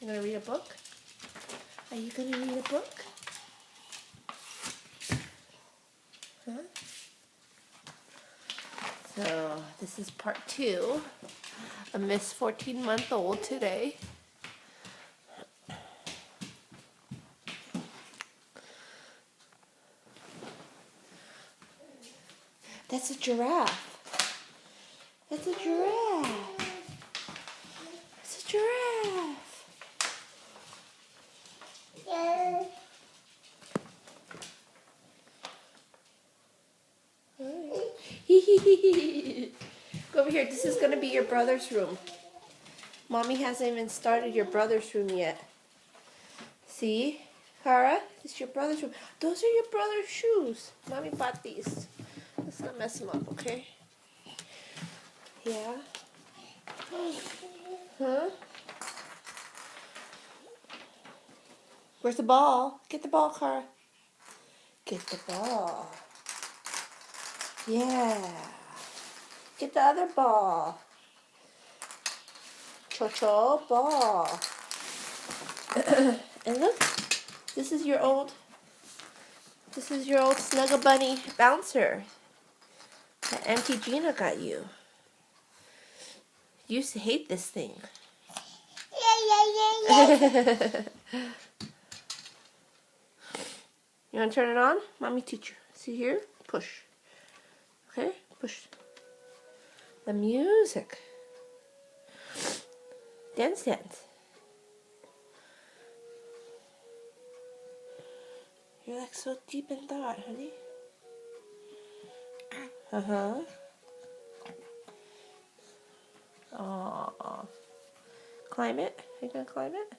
You gonna read a book? Are you gonna read a book? Huh? So this is part 2 of Miss 14-month-old today. That's a giraffe. That's a giraffe. It's a giraffe. Yeah. Go over here. This is going to be your brother's room. Mommy hasn't even started your brother's room yet. See? Kara, this is your brother's room. Those are your brother's shoes. Mommy bought these. Let's not mess them up, okay? Yeah? Huh? Where's the ball? Get the ball, Kara. Get the ball. Yeah. Get the other ball. Cho-cho ball. And look, this is your old Snuggle Bunny bouncer that Auntie Gina got you. You used to hate this thing. You want to turn it on? Mommy teach you. See here? Push. Okay? Push. The music. Dance, dance. You're like so deep in thought, honey. Uh-huh. Aww. Climb it? Are you gonna climb it?